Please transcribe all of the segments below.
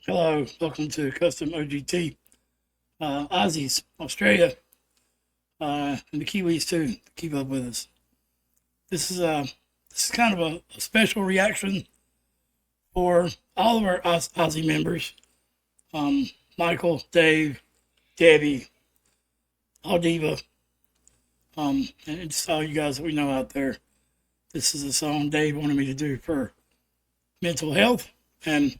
Hello, welcome to Custom OGT. Aussies, Australia, and the Kiwis too. Keep up with us. This is kind of a special reaction for all of our Aussie members. Michael, Dave, Debbie, Audiva, and just all you guys that we know out there. This is a song Dave wanted me to do for mental health and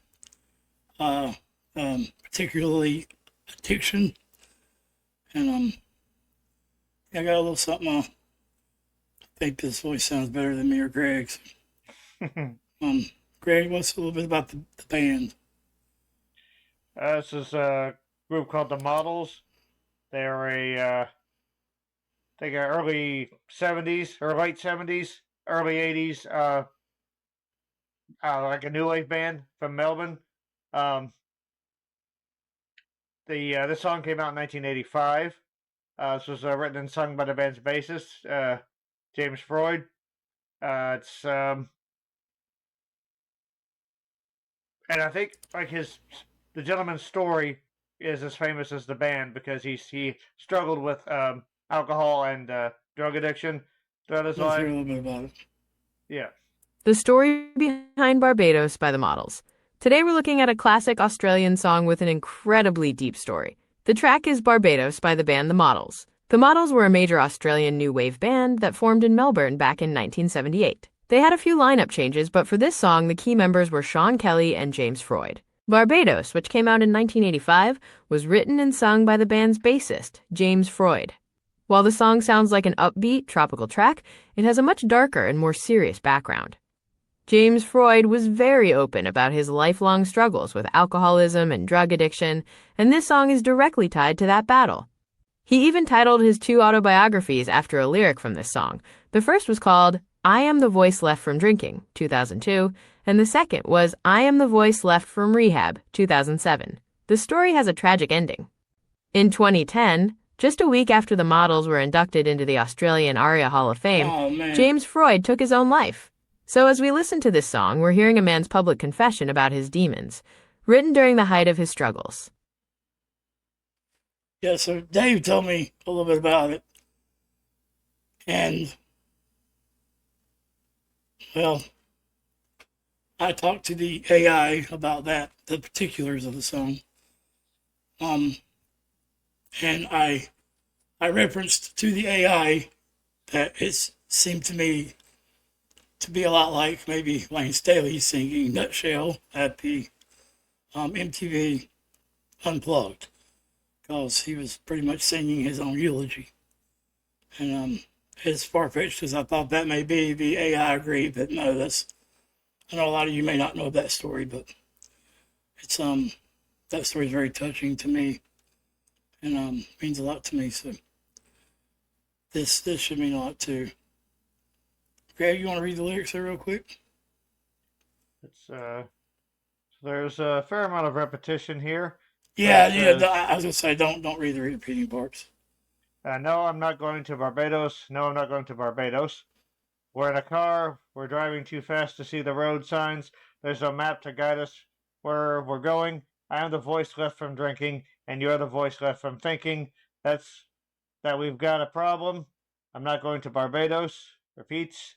particularly addiction. And I got a little something. I think this voice sounds better than me or Greg's. Greg, what's a little bit about the band? This is a group called the Models. They're early 70s or late 70s, early 80s, like a new wave band from Melbourne. This song came out in 1985. This was written and sung by the band's bassist, James Freud. And I think the gentleman's story is as famous as the band because he struggled with alcohol and drug addiction throughout his life. Let's hear a little bit about it. Yeah. The story behind Barbados by the Models. Today we're looking at a classic Australian song with an incredibly deep story. The track is Barbados by the band The Models. The Models were a major Australian new wave band that formed in Melbourne back in 1978. They had a few lineup changes, but for this song, the key members were Sean Kelly and James Freud. Barbados, which came out in 1985, was written and sung by the band's bassist, James Freud. While the song sounds like an upbeat, tropical track, it has a much darker and more serious background. James Freud was very open about his lifelong struggles with alcoholism and drug addiction, and this song is directly tied to that battle. He even titled his two autobiographies after a lyric from this song. The first was called I Am the Voice Left from Drinking, 2002, and the second was I Am the Voice Left from Rehab, 2007. The story has a tragic ending. In 2010, just a week after the Models were inducted into the Australian ARIA Hall of Fame, James Freud took his own life. So as we listen to this song, we're hearing a man's public confession about his demons, written during the height of his struggles. Yeah, so Dave told me a little bit about it. And, well, I talked to the AI about that, the particulars of the song. And I referenced to the AI that it seemed to me to be a lot like maybe Wayne Staley singing Nutshell at the MTV Unplugged, because he was pretty much singing his own eulogy. And as far-fetched as I thought that may be, the AI agreed that no, I know a lot of you may not know that story, but it's that story is very touching to me and means a lot to me. So this should mean a lot too. Greg, you want to read the lyrics there real quick? There's a fair amount of repetition here. Yeah. I was gonna say don't read the repeating parts. No, I'm not going to Barbados. No, I'm not going to Barbados. We're in a car. We're driving too fast to see the road signs. There's no map to guide us where we're going. I am the voice left from drinking, and you're the voice left from thinking. That we've got a problem. I'm not going to Barbados. Repeats.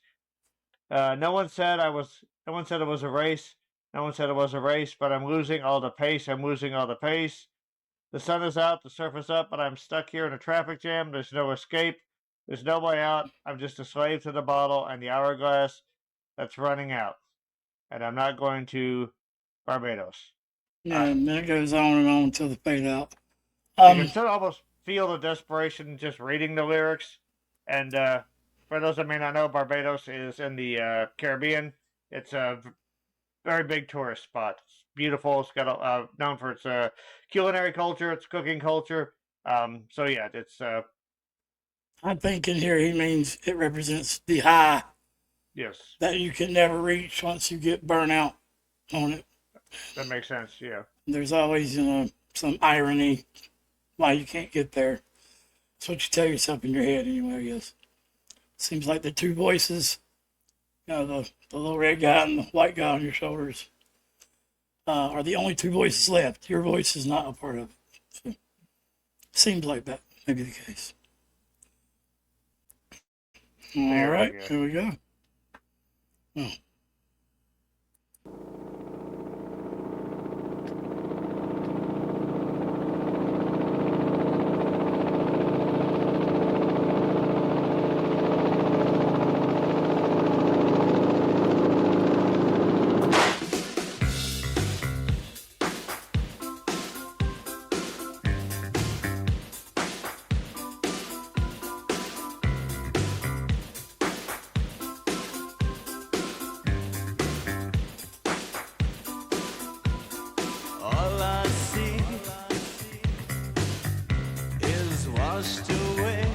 No one said it was a race. No one said it was a race, but I'm losing all the pace. I'm losing all the pace. The sun is out, the surf is up, but I'm stuck here in a traffic jam. There's no escape. There's no way out. I'm just a slave to the bottle and the hourglass that's running out. And I'm not going to Barbados. Yeah, and that goes on and on until the fade out. You can still almost feel the desperation just reading the lyrics. And for those that may not know, Barbados is in the Caribbean. It's a very big tourist spot. It's beautiful. It's got known for its culinary culture, its cooking culture. So yeah, it's. I think in here he means it represents the high. Yes. That you can never reach once you get burnt out on it. That makes sense. Yeah. There's always some irony why you can't get there. That's what you tell yourself in your head anyway, I guess. Seems like the two voices, the little red guy and the white guy on your shoulders. are the only two voices left. Your voice is not a part of it. So, seems like that may be the case. All right, here we go. Oh. All I see is washed away.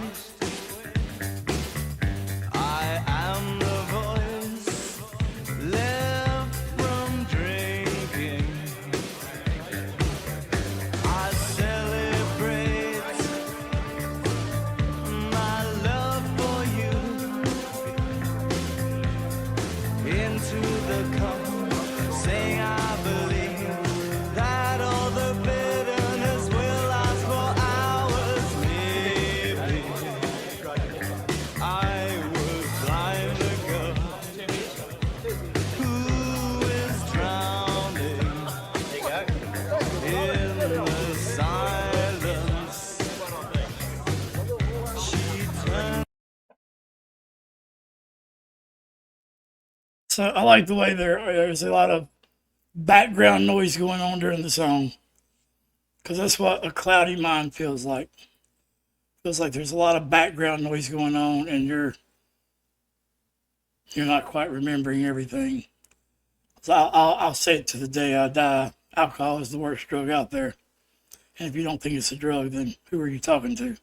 I am the voice left from drinking. I celebrate my love for you into the cup, saying I believe that all the bitterness will last for hours. Maybe I would find a girl who is drowning in the silence. She turns. So I like the way there's a lot of background noise going on during the song, because that's what a cloudy mind feels like. Feels like there's a lot of background noise going on, and you're not quite remembering everything. So I'll say it to the day I die. Alcohol is the worst drug out there, and if you don't think it's a drug, then who are you talking to?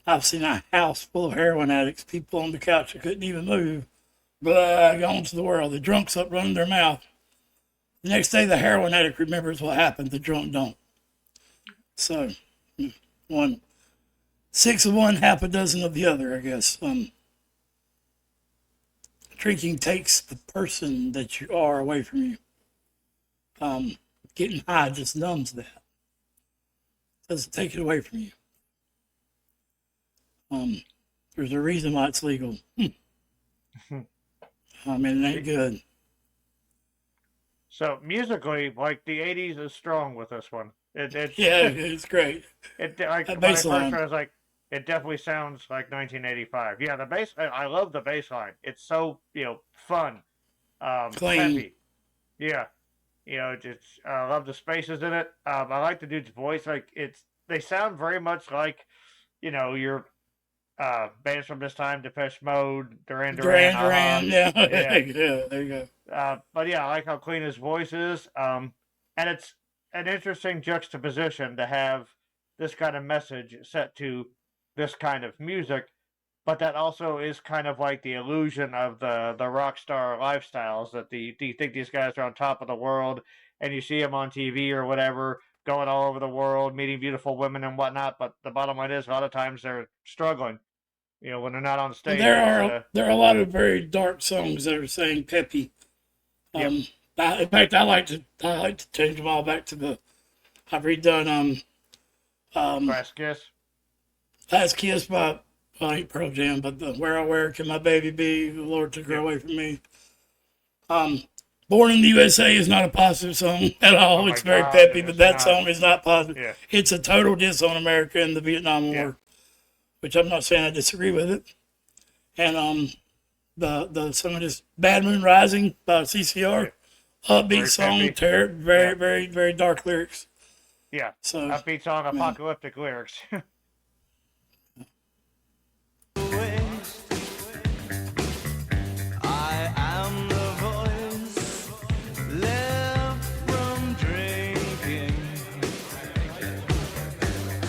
I've seen a house full of heroin addicts, people on the couch that couldn't even move. Blah, gone to the world. The drunks up running their mouth. The next day, the heroin addict remembers what happened. The drunk don't. So, 6 of one, half a dozen of the other, I guess. Drinking takes the person that you are away from you. Getting high just numbs that. Doesn't take it away from you. There's a reason why it's legal. I mean, it ain't good. So musically, like the '80s is strong with this one. It's It's great. It like That when I bass first line. heard, I was like, it definitely sounds like 1985. Yeah, the bass. I love the bass line. It's so fun, Clean. peppy. Yeah, just I love the spaces in it. I like the dude's voice. Like they sound very much like your bands from this time: Depeche Mode, Duran Duran. Yeah. Yeah. Yeah, there you go. But yeah, I like how clean his voice is. And it's an interesting juxtaposition to have this kind of message set to this kind of music, but that also is kind of like the illusion of the rock star lifestyles that do you think these guys are on top of the world, and you see them on TV or whatever, going all over the world, meeting beautiful women and whatnot, but the bottom line is a lot of times they're struggling, when they're not on stage. There are a lot of very dark songs that are saying peppy. In fact, I like to change them all back to the. I've redone Last Kiss. Last Kiss by ain't Pearl Jam, but the Where Can My Baby Be? The Lord Took Her Away From Me. Born in the USA is not a positive song at all. Oh It's my very God, peppy, it's but that not. song is not positive. Yeah. It's a total diss on America and the Vietnam War, Yeah. which I'm not saying I disagree with it. And the song is Bad Moon Rising by CCR. Upbeat Very song, peppy. very, very, very dark lyrics. Yeah. So Upbeat song, apocalyptic lyrics. I am the voice left from drinking.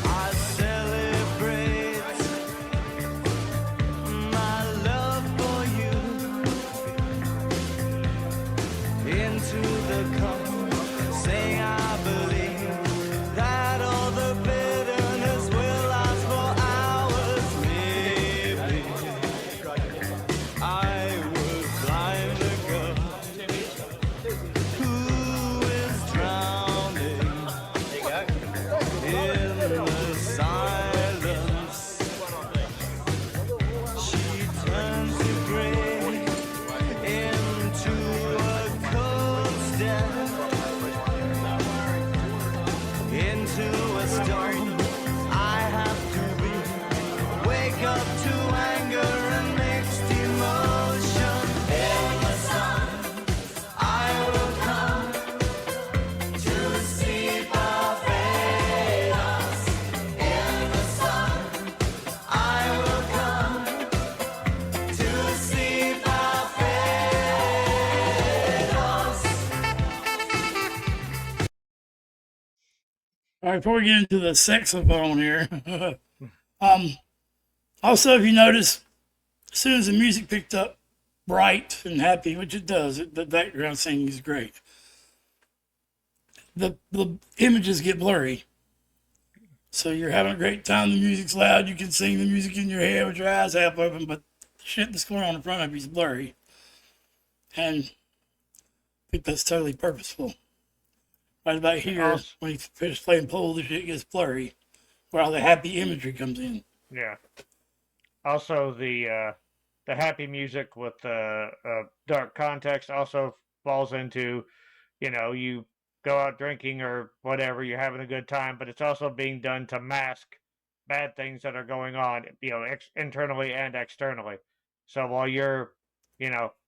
I celebrate my love for you into the cup, saying I believe that all the bitterness will All right, before we get into the saxophone here, also, if you notice, as soon as the music picked up bright and happy, which it does, the background singing is great. The images get blurry. So you're having a great time, the music's loud, you can sing the music in your head with your eyes half open, but the shit that's going on in front of you is blurry. And I think that's totally purposeful. Right about here, when you finish playing pool, the shit gets blurry, while the happy imagery comes in. Yeah. Also, the happy music with dark context also falls into, you go out drinking or whatever, you're having a good time, but it's also being done to mask bad things that are going on, internally and externally. So while you're,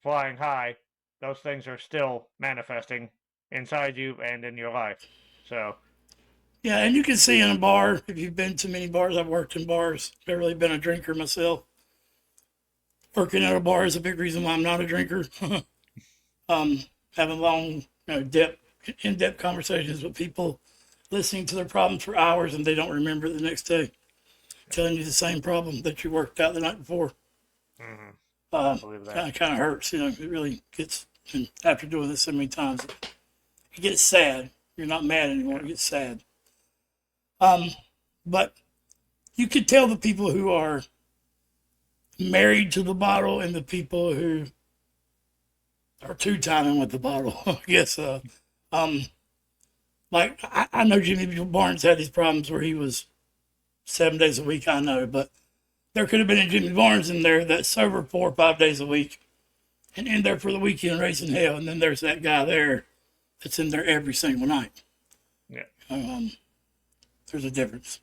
flying high, those things are still manifesting inside you and in your life. So. Yeah, and you can see in a bar, if you've been to many bars, I've worked in bars, never really been a drinker myself. Working at a bar is a big reason why I'm not a drinker. Having long, in-depth conversations with people, listening to their problems for hours and they don't remember it the next day, telling you the same problem that you worked out the night before. Mm-hmm. I believe that. Kind of hurts, it really gets, and after doing this so many times, it gets sad. You're not mad anymore, it gets sad. But you could tell the people who are married to the bottle and the people who are two-timing with the bottle, I guess. Like, I know Jimmy Barnes had his problems where he was 7 days a week, I know, but there could have been a Jimmy Barnes in there that's sober 4 or 5 days a week and in there for the weekend raising hell, and then there's that guy there that's in there every single night. Yeah. There's a difference.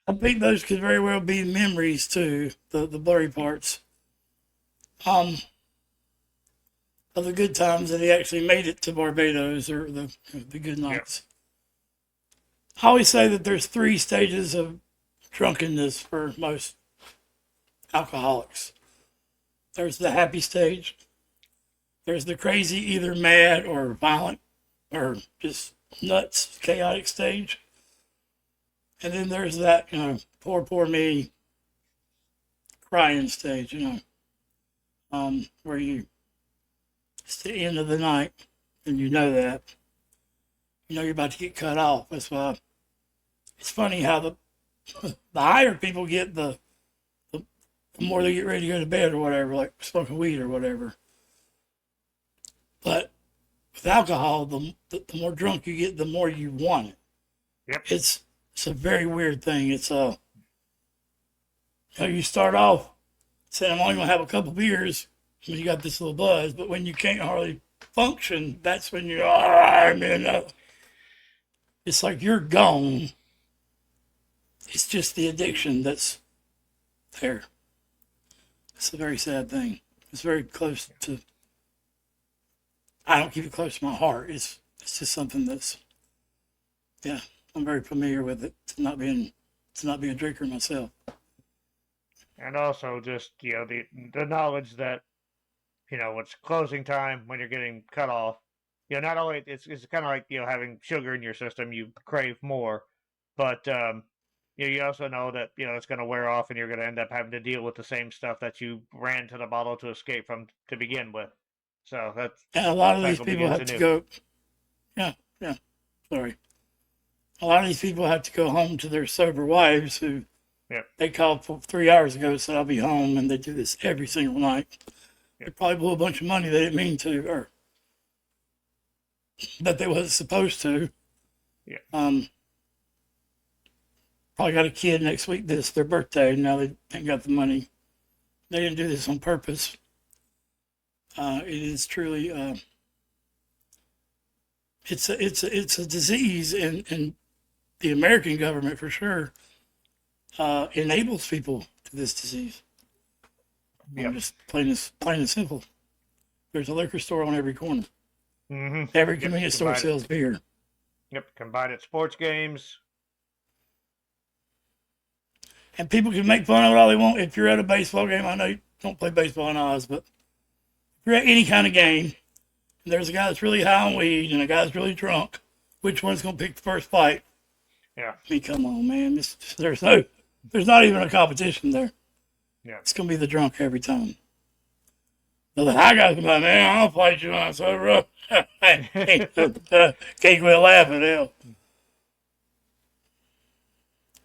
I think those could very well be memories too, the blurry parts. Of the good times that he actually made it to Barbados, or the good nights. Yeah. I always say that there's 3 stages of drunkenness for most alcoholics. There's the happy stage. There's the crazy, either mad or violent or just nuts, chaotic stage. And then there's that, poor me crying stage, where it's the end of the night, and you know that. You know you're about to get cut off. That's why it's funny how the higher people get, the more they get ready to go to bed or whatever, like smoking weed or whatever. But with alcohol, the more drunk you get, the more you want it. Yep. It's a very weird thing. It's you start off saying, I'm only gonna have a couple beers when you got this little buzz, but when you can't hardly function, that's when you're it's like you're gone. It's just the addiction that's there. It's a very sad thing. It's very close to. I don't keep it close to my heart. It's just something that's. Yeah, I'm very familiar with it. To not be a drinker myself. And also just, the knowledge that, it's closing time when you're getting cut off. Not only it's kind of like, having sugar in your system, you crave more, but you also know that, it's going to wear off and you're going to end up having to deal with the same stuff that you ran to the bottle to escape from to begin with. So that's. And a lot of these people have to go. Yeah. Sorry. A lot of these people have to go home to their sober wives who. Yep. They called 3 hours ago, said I'll be home, and they do this every single night. They probably blew a bunch of money they didn't mean to, or that they wasn't supposed to. Yeah. Probably got a kid next week. This their birthday. Now they ain't got the money. They didn't do this on purpose. It is truly. It's a disease, and the American government for sure enables people to this disease. Yeah. Just plain and simple. There's a liquor store on every corner. Mm-hmm. Every convenience store sells beer. Yep, combined at sports games. And people can make fun of it all they want. If you're at a baseball game, I know you don't play baseball in Oz, but if you're at any kind of game, and there's a guy that's really high on weed and a guy that's really drunk, which one's going to pick the first fight? Yeah. I mean, come on, man. There's not even a competition there. Yeah. It's going to be the drunk every time. The high guy's going to be like, man, I'll fight you on so rough. Can't quit laughing, hell.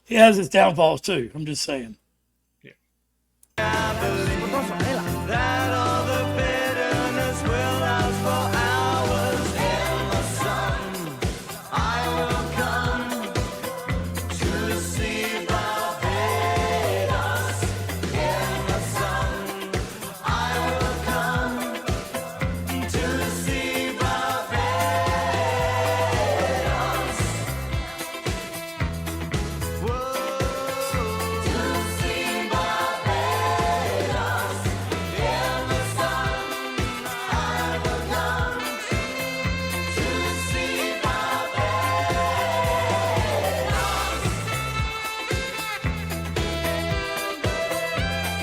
He has his downfalls too. I'm just saying. I believe that all the bitterness will last for hours. In the sun, I will come to see Barbados. In the sun, I will come to see Barbados. Whoa, to see Barbados. In the sun, I will come to see Barbados.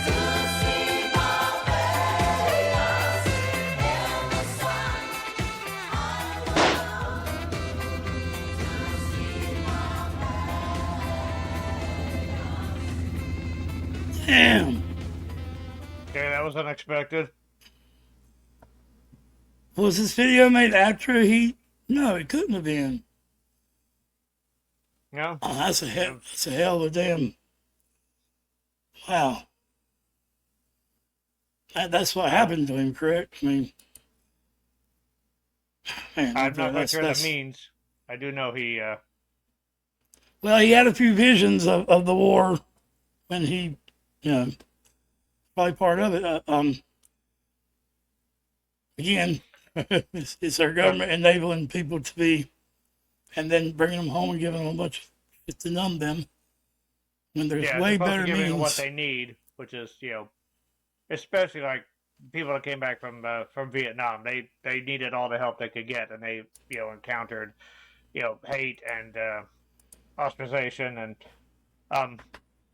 To see Barbados. In the sun, I will come to see Damn. Okay, that was unexpected. Was this video made after he? No, it couldn't have been. No? Oh, that's a hell of a damn. Wow. That's what happened to him, correct? I mean, man, I'm not quite sure that's- that means. I do know he, Well, he had a few visions of the war when he, probably part of it. Again, it's our government enabling people to be, and then bringing them home and giving them a bunch of shit to numb them. When there's yeah, way supposed to better give them means. what they need, which is, especially like people that came back from Vietnam. They needed all the help they could get, and they, encountered, hate and ostracization and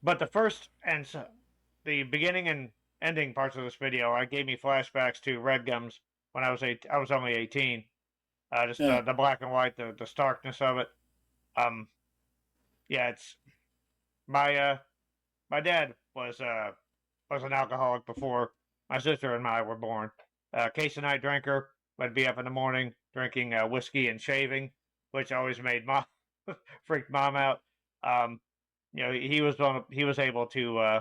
but the first and the beginning and ending parts of this video, I gave me flashbacks to Red Gums when I was only 18. Just Yeah. the black and white, the starkness of it. Yeah, it's my dad was an alcoholic before my sister and I were born. Case and night drinker, would be up in the morning drinking whiskey and shaving, which always made mom freaked mom out. He was able to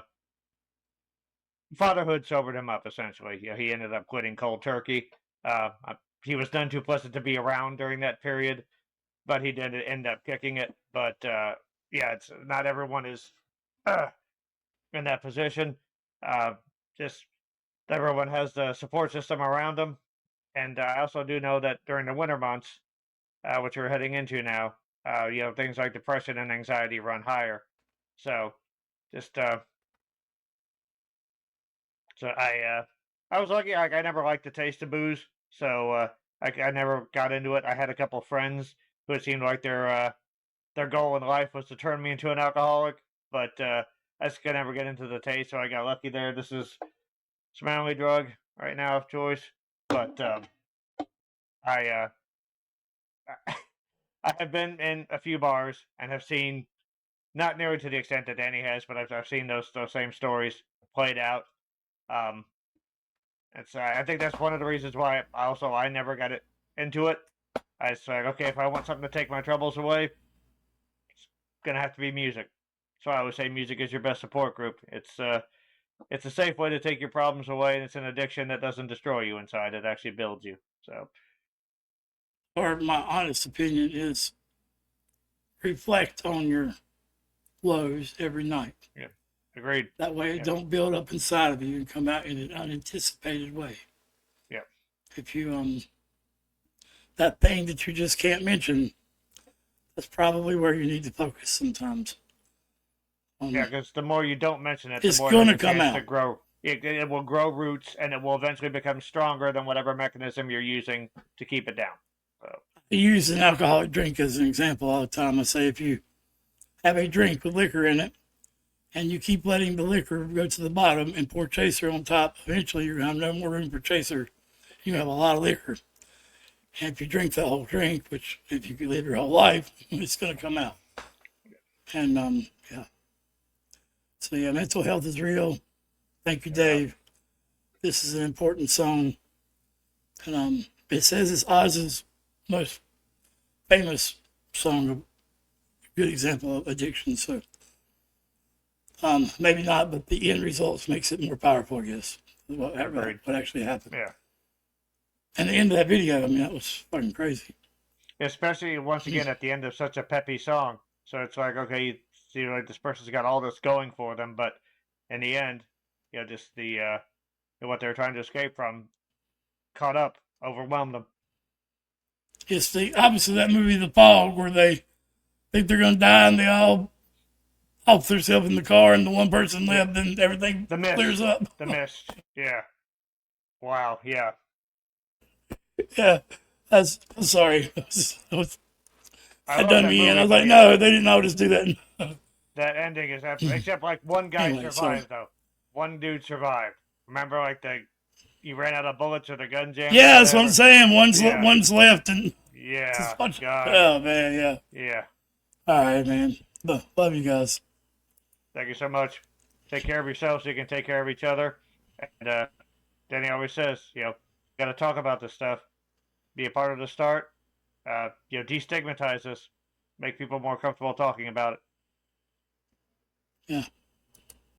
fatherhood sobered him up essentially. He ended up quitting cold turkey. He was none too pleasant to be around during that period, but he did end up kicking it. But it's not everyone is in that position. Just everyone has the support system around them, and I also do know that during the winter months, which we're heading into now, things like depression and anxiety run higher. So, just I was lucky. Like, I never liked the taste of booze, so I never got into it. I had a couple friends who it seemed like their goal in life was to turn me into an alcoholic, but I just could never get into the taste, so I got lucky there. This is my only drug right now of choice, but I I have been in a few bars and have seen, not nearly to the extent that Danny has, but I've seen those same stories played out. I think that's one of the reasons why I never got into it. I said, okay, if I want something to take my troubles away, it's gonna have to be music. So I always say music is your best support group. It's a safe way to take your problems away, and it's an addiction that doesn't destroy you inside; it actually builds you. So, Or my honest opinion is reflect on your lows every night. yeah, agreed. That way it don't build up inside of you and come out in an unanticipated way. Yeah. If you that thing that you just can't mention, that's probably where you need to focus sometimes. Yeah, because the more you don't mention it, It's the more gonna it has a come chance to out. grow. It will grow roots, and it will eventually become stronger than whatever mechanism you're using to keep it down. So, I use an alcoholic drink as an example all the time. I say if you have a drink with liquor in it and you keep letting the liquor go to the bottom and pour chaser on top, eventually you're going to have no more room for chaser. You have a lot of liquor. And if you drink the whole drink, which if you could live your whole life, it's going to come out. And yeah. So yeah, mental health is real. Thank you, Dave. This is an important song. And it says it's Oz's most famous song, a good example of addiction. So maybe not, but the end results makes it more powerful, I guess. What actually happened. yeah. And the end of that video, I mean, that was fucking crazy. Especially once again at the end of such a peppy song. So it's like, okay, you see, like this person's got all this going for them, but in the end, just the what they're trying to escape from caught up, overwhelmed them. It's the opposite of that movie, The Fog, where they think they're going to die and they all off themselves in the car and the one person left and everything clears up. The mist. Yeah. Wow. Yeah. Yeah. I'm sorry. I done me in. I was like, movie. no, they didn't always do that. That ending is absolutely, except like one guy Anyway, survived though. One dude survived. Remember, like you ran out of bullets or the gun jammed. Yeah, that's what I'm saying. One's left and Yeah. God. Oh man, yeah. Yeah. All right, man. Love you guys. Thank you so much. Take care of yourself so you can take care of each other. And Danny always says, got to talk about this stuff. Be a part of the start. Destigmatize this. Make people more comfortable talking about it. Yeah.